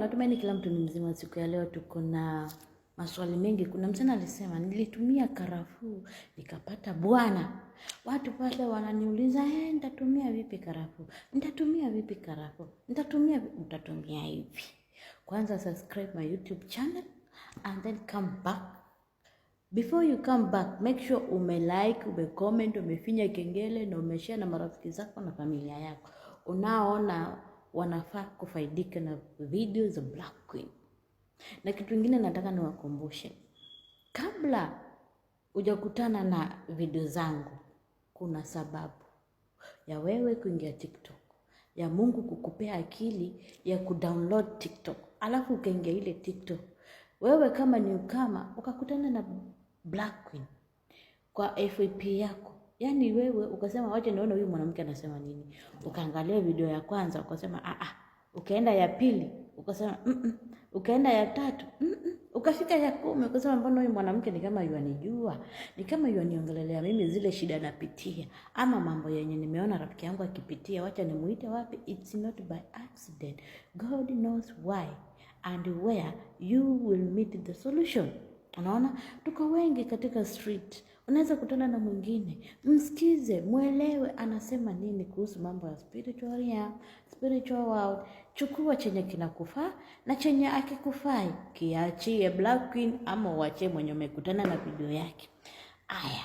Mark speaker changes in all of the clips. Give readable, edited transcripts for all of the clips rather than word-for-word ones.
Speaker 1: natumaini kila mtu ni mzima. Siku ya leo tuko na maswali mengi. Kuna msichana alisema nilitumia karafuu nikapata bwana. Watu pale wananiuliza, nitatumia vipi karafuu? Nitatumia vipi karafuu? Nitatumia hivi. Kwanza subscribe my YouTube channel and then come back. Before you come back, make sure umelike, umecomment, umefinya kengele na umeshare na marafiki zako na familia yako. Unaona wanafaa kufaidika na video za Black Queen. Na kitu kingine nataka niwakumbushe. Kabla hujakutana na video zangu, kuna sababu ya wewe kuingia TikTok. Ya Mungu kukupea akili ya kudownload TikTok. Alafu ukaingia ile TikTok. Wewe kama newcomer ukakutana na Black Queen kwa FYP yako. Yaani wewe ukasema wacha nione huyu mwanamke anasema nini. Ukaangalia video ya kwanza ukasema ukaenda ya pili ukasema ukaenda ya tatu ukafika ya 10 ukasema mbona huyu mwanamke ni kama yuanijua, ni kama yuaniongelelea mimi zile shida napitia ama mambo yenye nimeona rafiki yangu akipitia, wacha nimuite wapi. It's not by accident. God knows why and where you will meet the solution. Unaona, tuko wengi katika street. Unaweza kutana na mwingine, msikize, muelewe anasema nini kuhusu mambo ya spiritual world. Chukua chenye kinakufaa na chenye akikufai kiachie Black Queen ama uache mwenye umekutana na video yake. Aya,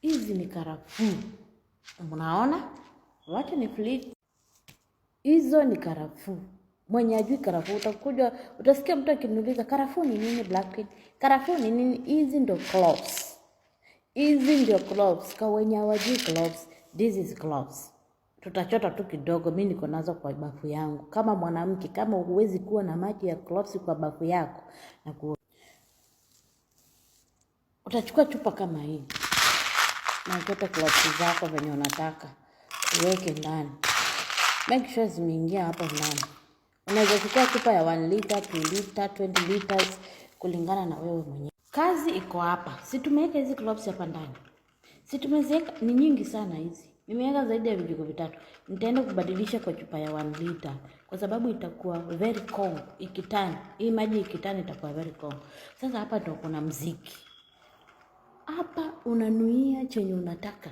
Speaker 1: hizi ni karafuu. Unaona? Wacha ni flick. Hizo ni karafuu. Mwenye ajui karafuu utakuja utasikia mtu akiniuliza karafuu ni nini Black Queen? Karafuu ni nini? Hizi ndio cloves. Hizi ndio cloves. Kwa wenye hawajui cloves, this is cloves. Tutachota tu kidogo, mimi niko nazo kwa bafu yangu. Kama mwanamke, kama huwezi kuwa na maji ya cloves kwa bafu yako, utachukua chupa kama hii. Na uchota cloves zako venye unataka. Uweke ndani. Make sure zimeingia hapo ndani. Unaweza kuchukua chupa ya 1 liter, 2 liter, 20 liters kulingana na wewe mwenyewe. Kazi iko hapa. Si tumeweka hizi cloves hapa ndani. Si tumeziweka ni nyingi sana hizi. Nimeweka zaidi ya vijiko 3. Nitaenda kubadilisha kwa chupa ya 1 liter kwa sababu itakuwa very cold ikitani. Hii maji ikitani itakuwa very cold. Sasa hapa ndio kuna mziki. Hapa unanuia chenye unataka.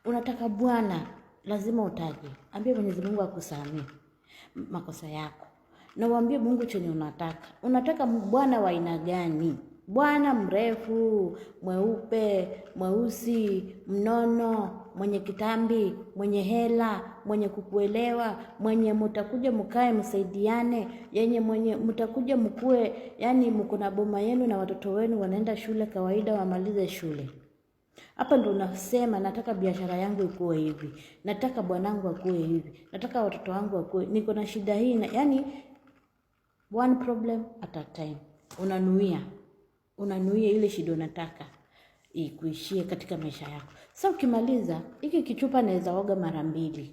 Speaker 1: Unataka bwana, lazima utaje. Ambia Mwenyezi Mungu akusamehe makosa yako. Na uambie Mungu chenye unataka. Unataka bwana wa aina gani? Bwana mrefu, mweupe, mweusi, mnono, mwenye kitambi, mwenye hela, mwenye kukuelewa, mwenye mtakuja mkae msaidiane, yenye mwenye mtakuja mkue, yani mko na boma yenu na watoto wenu wanaenda shule kawaida wamalize shule. Hapa ndo unasema nataka biashara yangu ikuwe hivi. Nataka bwanangu akue hivi. Nataka watoto wangu wakue. Niko na shida hii na yani one problem at a time. Unanuia ile shida unataka ikuishie katika maisha yako. Sasa ukimaliza, hiki kichupa naweza oga mara 2.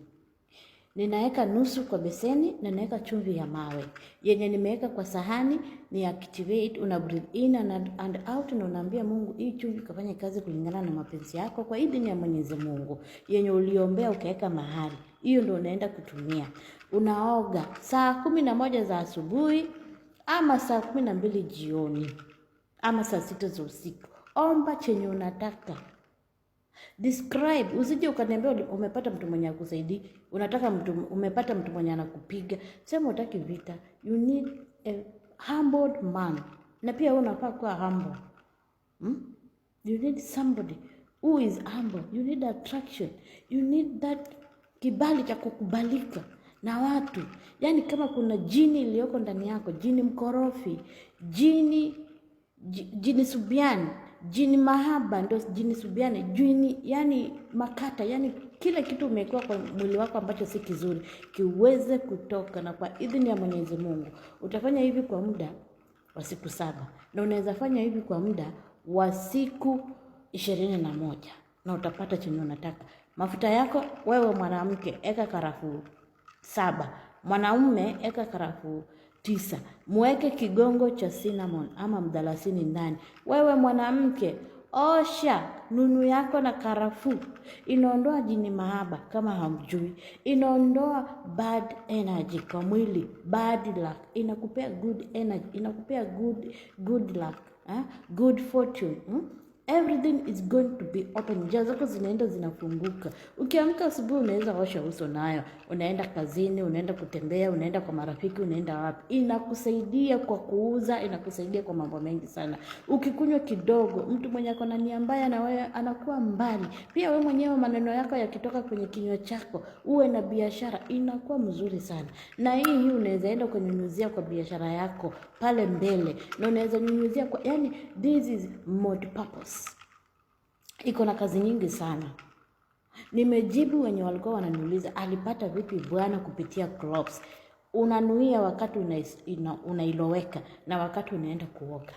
Speaker 1: Ninaweka nusu kwa beseni na naweka chumvi ya mawe. Yenye nimeweka kwa sahani ni activate, una breathe in and out na unaambia Mungu hii chumvi kafanye kazi kulingana na mapenzi yako kwa idhini ya Mwenyezi Mungu. Yenye uliombea ukaweka mahali. Hiyo ndio unaenda kutumia. Unaoga saa 11 za asubuhi ama saa 12 jioni ama saa 6 za usiku. Omba chenye unataka. Describe, usije ukaniambia umepata mtu mwenye akusaidii, umepata mtu mwenye anakupiga. Sema utaki vita. You need a humbled man. Na pia wewe unafaa kuwa humble. You need somebody who is humble. You need attraction. You need that kibali cha kukubalika na watu. Yaani kama kuna jini iliyoko ndani yako, jini mkorofi, jini subiani, jini mahaba, ndo jini subiani, jini yani makata, yani kila kitu umekuwa kwa mwili wako ambacho si kizuri kiweze kutoka. Na kwa idhini ya Mwenyezi Mungu utafanya hivi kwa muda wa siku 7 na unaweza fanya hivi kwa muda wa siku 21 na utapata chenye unataka. Mafuta yako wewe mwanamke eka karafuu 7, mwanaume eka karafuu 9. Muweke kigongo cha cinnamon ama mdalasini ndani. Wewe mwanamke Osha nunu yako na karafuu. Inaondoa jini mahaba kama hamjui. Inaondoa bad energy kwa mwili, bad luck. Inakupea good energy, inakupea good luck, good fortune. Everything is going to be open. Njia zako zinaenda zinafunguka. Ukiamka asubuhi unaweza osha uso nayo. Unaenda kazini, unaenda kutembea, unaenda kwa marafiki, unaenda wapi. Inakusaidia kwa kuuza, inakusaidia kwa mambo mengi sana. Ukikunywa kidogo, mtu mwenye ako na nia mbaya na wewe anakuwa mbali. Pia wewe mwenyewe maneno yako yakitoka kwenye kinywa chako, uwe na biashara, inakuwa mzuri sana. Na hii unaweza enda kunyunyuzia kwa biashara yako pale mbele. Na unaweza nyunyuzia kwa, yani this is multi-purpose. Iko na kazi nyingi sana. Nimejibu wenye walikuwa wananiuliza alipata vipi bwana kupitia cloves. Unanuia wakati unailoweka na wakati unaenda kuoga.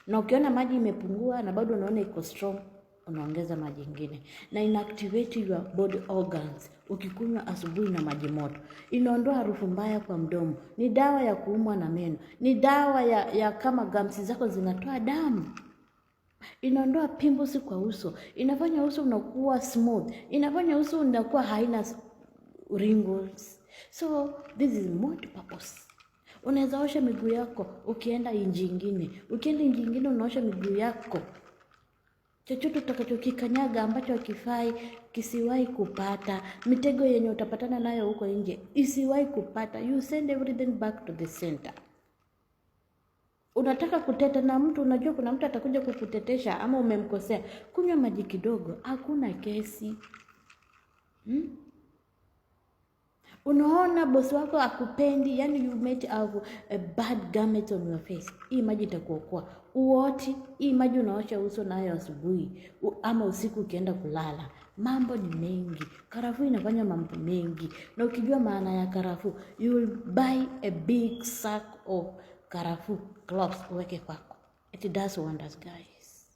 Speaker 1: Na ukiona maji imepungua na bado unaona iko strong, unaongeza maji ingine. Na inactivate your body organs. Ukikunywa asubuhi na maji moto, inaondoa harufu mbaya kwa mdomo. Ni dawa ya kuumwa na meno. Ni dawa ya kama gums zako zinatoa damu. Inaondoa pimples kwa uso. Inafanya uso unakuwa smooth. Inafanya uso unakuwa haina wrinkles. So this is multi-purpose. Unaweza osha miguu yako ukienda nchi nyingine. Ukienda nchi nyingine unaosha miguu yako. Chochote utakachokikanyaga ambacho hakifai kisiwahi kupata. Mitego yenye utapatana nayo huko nje isiwahi kupata. You send everything back to the center. Unataka kuteta na mtu, unajua kuna mtu atakuja kukutetesha ama umemkosea. Kunywa maji kidogo, hakuna kesi. Unaona bosi wako akupendi, yani you made a bad garment on your face. Hii maji itakuokoa. Uoti, hii maji unaosha uso nayo asubuhi ama usiku ukienda kulala. Mambo ni mengi. Karafuu inafanya mambo mengi. Na ukijua maana ya karafuu, you will buy a big sack of karafuu cloves uweke kwako. It does wonders, guys.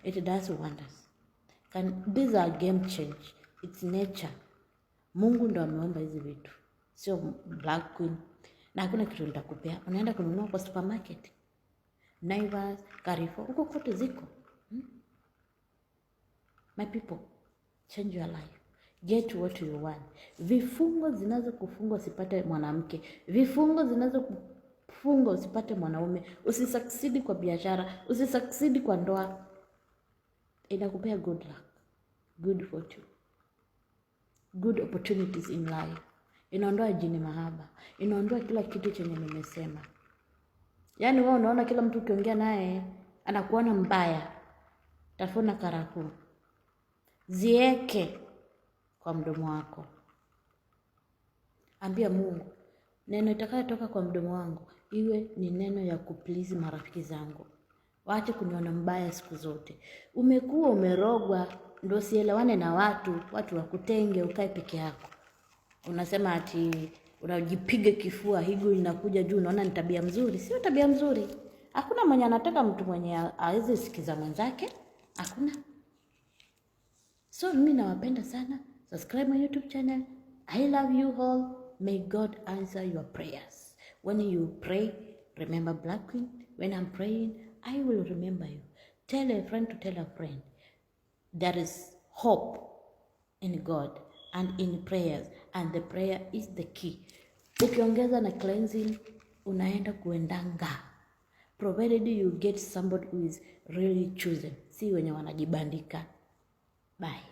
Speaker 1: It does wonders. These are game change. It's nature. Mungu ndo ameomba hizi vitu. Sio Black Queen. Na hakuna kitu nitakupea. Unaenda kununua kwa supermarket. Naivas, Carrefour, huko kote ziko. My people, change your life. Get what you want. Vifungo zinazokufunga usipate mwanamke. Vifungo zinazokufunga usipate mwanaume. Usisucceed kwa biashara. Usisucceed kwa ndoa. Inakupea good luck. Good fortune. Good opportunities in life. Inaondoa jini mahaba. Inaondoa kila kitu chenye nimesema. Yaani wewe unaona kila mtu ukiongea naye anakuona mbaya. Tafuna karafuu. Zieke kwa mdomo wako. Ambia Mungu, neno itakayotoka kwa mdomo wangu iwe ni neno ya kuplease marafiki zangu. Waache kuniona mbaya siku zote. Umekuwa umerogwa ndio sielewane na watu wakutenge ukae peke yako. Unasema ati unajipiga kifua, higo inakuja juu, unaona ni tabia mzuri. Sio tabia mzuri. Hakuna mwenye anataka mtu mwenye hawezi sikiza mwenzake. Hakuna. So mimi nawapenda sana. Subscribe my YouTube channel. I love you all. May God answer your prayers. When you pray, remember Black Queen. When I'm praying, I will remember you. Tell a friend to tell a friend. There is hope in God and in prayers. And the prayer is the key. Ukiongeza na cleansing, unaenda kuendanga. Provided you get somebody who is really chosen. Si wenye wanajibandika. Bye.